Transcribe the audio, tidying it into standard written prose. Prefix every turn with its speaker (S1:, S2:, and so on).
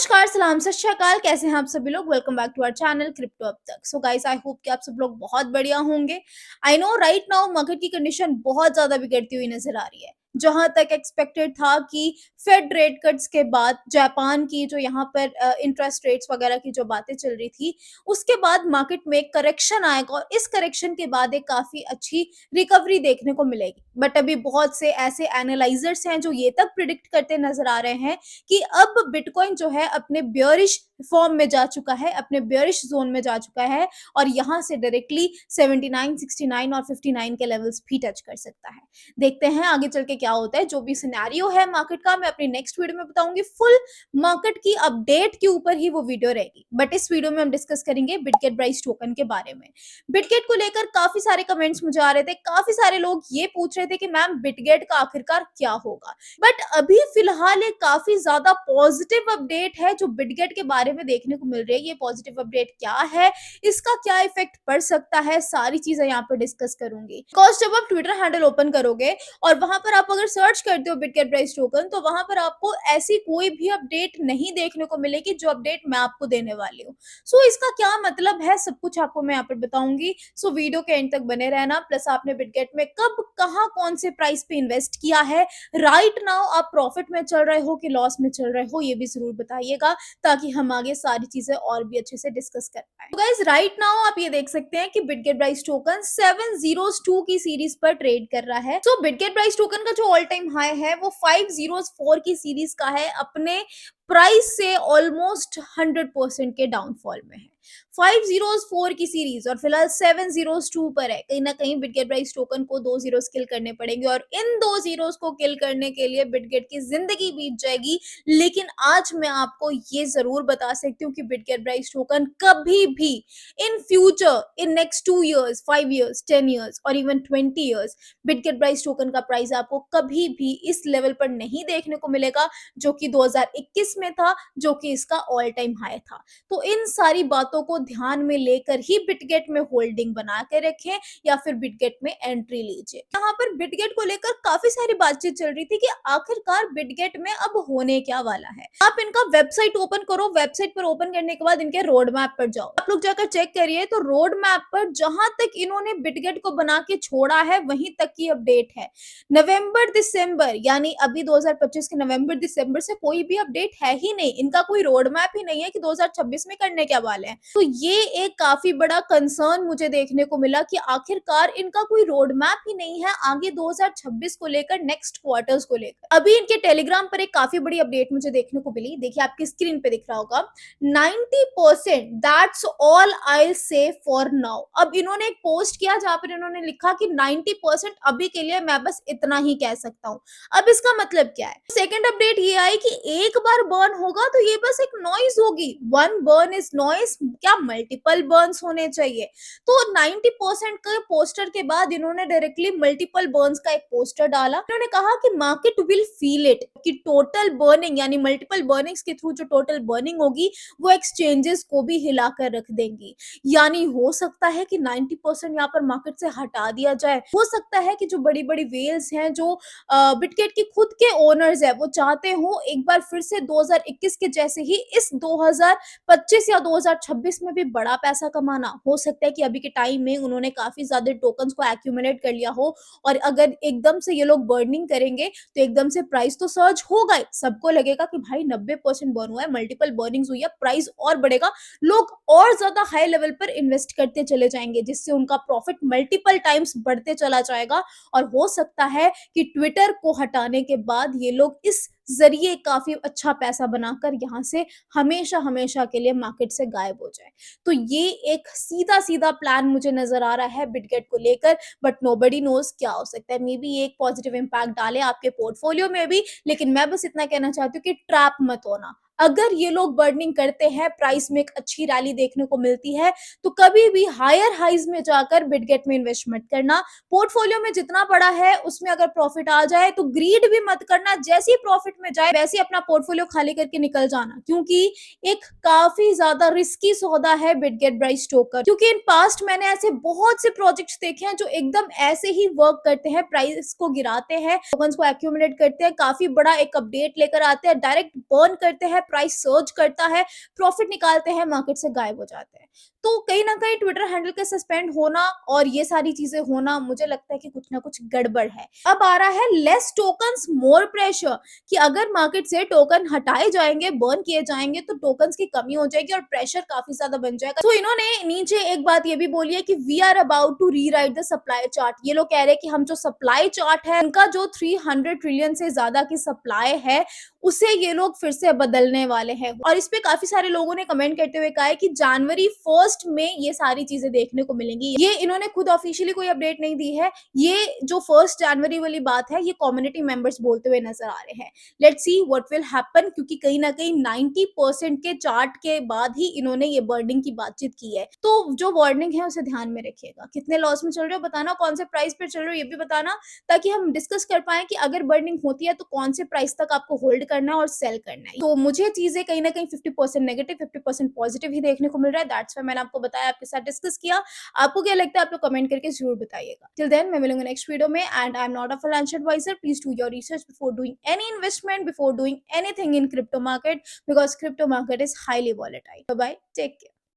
S1: नमस्कार, सलाम, सत श्री अकाल। कैसे हैं आप सभी लोग? Welcome back to our channel crypto अब तक। सो गाइस, आई होप कि आप सब लोग बहुत बढ़िया होंगे। I know right now market की कंडीशन बहुत ज़्यादा बिगड़ती हुई नज़र आ रही है। जहाँ तक एक्सपेक्टेड था कि फेड रेट कट्स के बाद जापान की जो यहाँ पर इंटरेस्ट रेट्स वगैरह की जो बातें चल रही थी, उसके बाद मार्केट में एक करेक्शन आएगा और इस करेक्शन के बाद एक काफ़ी अच्छी रिकवरी देखने को मिलेगी। बट अभी बहुत से ऐसे एनालाइजर्स हैं जो ये तक प्रिडिक्ट करते नज़र आ रहे हैं कि अब बिटकॉइन जो है अपने बियरिश फॉर्म में जा चुका है, अपने बियरिश जोन में जा चुका है और यहाँ से डायरेक्टली 79, 69 और 59 के लेवल्स भी टच कर सकता है। देखते हैं आगे चल के क्या होता है। जो भी सिनेरियो है मार्केट का, मैं अपनी नेक्स्ट वीडियो में बताऊंगी। फुल मार्केट की अपडेट के ऊपर ही वो वीडियो रहेगी, बट इस वीडियो में हम डिस्कस करेंगे बिटगेट प्राइस टोकन के बारे में। बिटगेट को लेकर काफी सारे कमेंट्स मुझे आ रहे थे, काफी सारे लोग ये पूछ रहे थे कि मैम बिटगेट का आखिरकार क्या होगा। बट अभी फिलहाल एक काफी ज्यादा पॉजिटिव अपडेट है जो बिटगेट के बारे में देखने को मिल रही है। ये पॉजिटिव अपडेट क्या है, इसका क्या इफेक्ट पड़ सकता है, सारी चीजें यहाँ पर डिस्कस करूंगी। बिकॉज जब आप ट्विटर हैंडल ओपन करोगे और वहां पर आप अगर सर्च करते हो बिटगेट प्राइस टोकन, तो वहां पर आपको ऐसी कोई भी अपडेट नहीं देखने को मिलेगी जो अपडेट मैं आपको देने वाली हूँ। सो इसका क्या मतलब है, सब कुछ आपको मैं यहाँ पर बताऊंगी। सो वीडियो के एंड तक बने रहना। प्लस आपने बिटगेट में कब, कहाँ, कौन से प्राइस पे इन्वेस्ट किया है, राइट नाउ आप प्रॉफिट में चल रहे हो कि लॉस में चल रहे हो, ये भी जरूर बताइएगा ताकि हम आगे सारी चीजें और भी अच्छे से डिस्कस कर पाए। तो गाइस राइट नाउ आप ये देख सकते हैं कि बिटगेट प्राइस टोकन 702 की सीरीज पर ट्रेड कर रहा है। तो बिटगेट प्राइस टोकन का जो ऑल टाइम हाई है वो 504 की सीरीज का है, अपने प्राइस से ऑलमोस्ट 100% के डाउनफॉल में है। 504 की सीरीज और फिलहाल 702 पर है। कहीं ना कहीं बिटगेट प्राइस टोकन को 2 जीरोस किल करने पड़ेंगे और इन 2 जीरोस को किल करने के लिए बिटगेट की जिंदगी बीत जाएगी। लेकिन आज मैं आपको ये जरूर बता सकती हूँ कि बिटगेट प्राइस टोकन कभी भी in future, in next 2 years, 5 years, 10 years और even 20 years, Bitget price token का प्राइस आपको कभी भी इस लेवल पर नहीं देखने को मिलेगा जो कि 2021 में था, जो कि इसका ऑल टाइम हाई था। तो इन सारी बातों को ध्यान में लेकर ही बिटगेट में होल्डिंग बना के रखें या फिर बिटगेट में एंट्री लीजिए। यहाँ पर बिटगेट को लेकर काफी सारी बातचीत चल रही थी कि आखिरकार बिटगेट में अब होने क्या वाला है। आप इनका वेबसाइट ओपन करो, वेबसाइट पर ओपन करने के बाद इनके रोड मैप पर जाओ, आप लोग जाकर चेक करिए तो रोड मैप पर जहां तक इन्होंने बिटगेट को बना के छोड़ा है वहीं तक की अपडेट है। नवंबर दिसंबर यानी अभी 2025 के नवंबर दिसंबर से कोई भी अपडेट है ही नहीं। इनका कोई रोड मैप ही नहीं है कि 2026 में करने क्या वाले हैं। तो ये एक काफी बड़ा कंसर्न मुझे देखने को मिला कि आखिरकार इनका कोई रोड मैप ही नहीं है आगे 2026 को लेकर, नेक्स्ट क्वार्टर्स को लेकर। अभी इनके टेलीग्राम पर एक काफी बड़ी अपडेट मुझे देखने को मिली। देखिए आपकी स्क्रीन पे दिख रहा होगा 90%, दैट्स ऑल आई से फॉर नाउ। अब इन्होंने एक पोस्ट किया जहां पर इन्होंने लिखा कि 90% अभी के लिए मैं बस इतना ही कह सकता हूँ। अब इसका मतलब क्या है? सेकंड अपडेट ये आई कि एक बार बर्न होगा तो ये बस एक नॉइज होगी। वन बर्न इज नॉइज, क्या मल्टीपल बर्न्स होने चाहिए? तो 90% के पोस्टर के बाद इन्होंने डायरेक्टली मल्टीपल बर्न्स का एक पोस्टर डाला। इन्होंने कहा कि मार्केट विल फील इट, कि टोटल बर्निंग यानी मल्टीपल बर्निंग्स के थ्रू जो टोटल बर्निंग होगी वो एक्सचेंजेस को भी हिलाकर रख देंगी। यानी हो सकता है कि 90% यहाँ पर मार्केट से हटा दिया जाए। हो सकता है कि जो बड़ी बड़ी वेल्स हैं, जो बिटगेट की खुद के ओनर्स है, वो चाहते हो एक बार फिर से 2021 के जैसे ही इस 2025 या 2026 में भी बड़ा पैसा कमाना। हो सकता है कि अभी के टाइम में उन्होंने काफी ज्यादा टोकन्स को एक्यूमुलेट कर लिया हो और अगर एकदम से ये लोग बर्निंग करेंगे तो एकदम से प्राइस तो सर्ज होगा ही। सबको लगेगा कि भाई 90% बर्न हुआ है, मल्टीपल बर्निंग्स हुई है, प्राइस और बढ़ेगा, लोग और ज्यादा हाई लेवल पर इन्वेस्ट करते चले जाएंगे जिससे उनका प्रॉफिट मल्टीपल टाइम्स बढ़ते चला जाएगा। और हो सकता है कि ट्विटर को हटाने के बाद ये लोग इस जरिए काफी अच्छा पैसा बनाकर यहाँ से हमेशा हमेशा के लिए मार्केट से गायब हो जाए। तो ये एक सीधा सीधा प्लान मुझे नजर आ रहा है बिटगेट को लेकर, बट नोबडी नोज क्या हो सकता है। मे बी ये एक पॉजिटिव इंपैक्ट डाले आपके पोर्टफोलियो में भी, लेकिन मैं बस इतना कहना चाहती हूँ कि ट्रैप मत होना। अगर ये लोग बर्निंग करते हैं, प्राइस में एक अच्छी रैली देखने को मिलती है, तो कभी भी हायर हाइज में जाकर बिटगेट में इन्वेस्ट मत करना। पोर्टफोलियो में जितना पड़ा है उसमें अगर प्रॉफिट आ जाए तो ग्रीड भी मत करना, जैसे ही प्रॉफिट में जाए वैसे ही अपना पोर्टफोलियो खाली करके निकल जाना, क्योंकि एक काफी ज्यादा रिस्की सौदा है बिटगेट प्राइस टोकन। क्योंकि इन पास्ट मैंने ऐसे बहुत से प्रोजेक्ट्स देखे हैं जो एकदम ऐसे ही वर्क करते हैं, प्राइस को गिराते हैं, टोकन्स को एक्यूमुलेट करते हैं, काफी बड़ा एक अपडेट लेकर आते हैं, डायरेक्ट बर्न करते हैं, प्राइस सर्ज करता है, प्रॉफिट निकालते हैं, मार्केट से गायब हो जाते हैं। तो कहीं न कहीं ट्विटर हैंडल का सस्पेंड होना और ये सारी चीज़ें होना, मुझे लगता है कि कुछ ना कुछ गड़बड़ है। अब आ रहा है लेस टोकन्स मोर प्रेशर, कि अगर मार्केट से टोकन हटाए जाएँगे, बर्न किए जाएँगे तो टोकन्स की कमी हो जाएगी और प्रेशर काफ़ी ज़्यादा बन जाएगा। तो इन्होंने नीचे एक बात ये भी बोली है कि we are about to rewrite the supply chart. ये लोग कह रहे हैं कि हम जो सप्लाई चार्ट है, उनका जो 300 ट्रिलियन से ज़्यादा की सप्लाई है, उसे ये लोग फिर से बदलने वाले हैं। और इस पे काफ़ी सारे लोगों ने कमेंट करते हुए कहा है कि जनवरी 1 में ये सारी चीज़ें देखने को मिलेंगी। ये इन्होंने खुद ऑफिशियली कोई अपडेट नहीं दी है। ये जो 1 जनवरी वाली बात है, ये कम्युनिटी मेंबर्स बोलते हुए नज़र आ रहे हैं। Let's see what will happen, क्योंकि कहीं न कहीं 90% के चार्ट के बाद ही इन्होंने ये बर्निंग की बातचीत की है। तो जो वार्निंग है उसे ध्यान में रखिएगा। कितने लॉस में चल रहे हो बताना, कौन से प्राइस पे चल रहे हो ये भी बताना, ताकि हम डिस्कस कर पाएँ कि अगर बर्निंग होती है तो कौन से प्राइस तक आपको होल्ड करना है और सेल करना है। तो मुझे चीज़ें कहीं न कहीं 50% नेगेटिव, 50% पॉजिटिव ही देखने को मिल रहा है। दैट्स व्हाई मैंने आपको बताया, आपके साथ डिस्कस किया। आपको क्या लगता है आप लोग कमेंट करके ज़रूर बताइएगा। टिल देन मैं मिलूँगी नेक्स्ट वीडियो में, and I am not a financial advisor. Please do your research before doing any investment, before doing anything in crypto market, because crypto market is highly volatile. Bye bye, take care.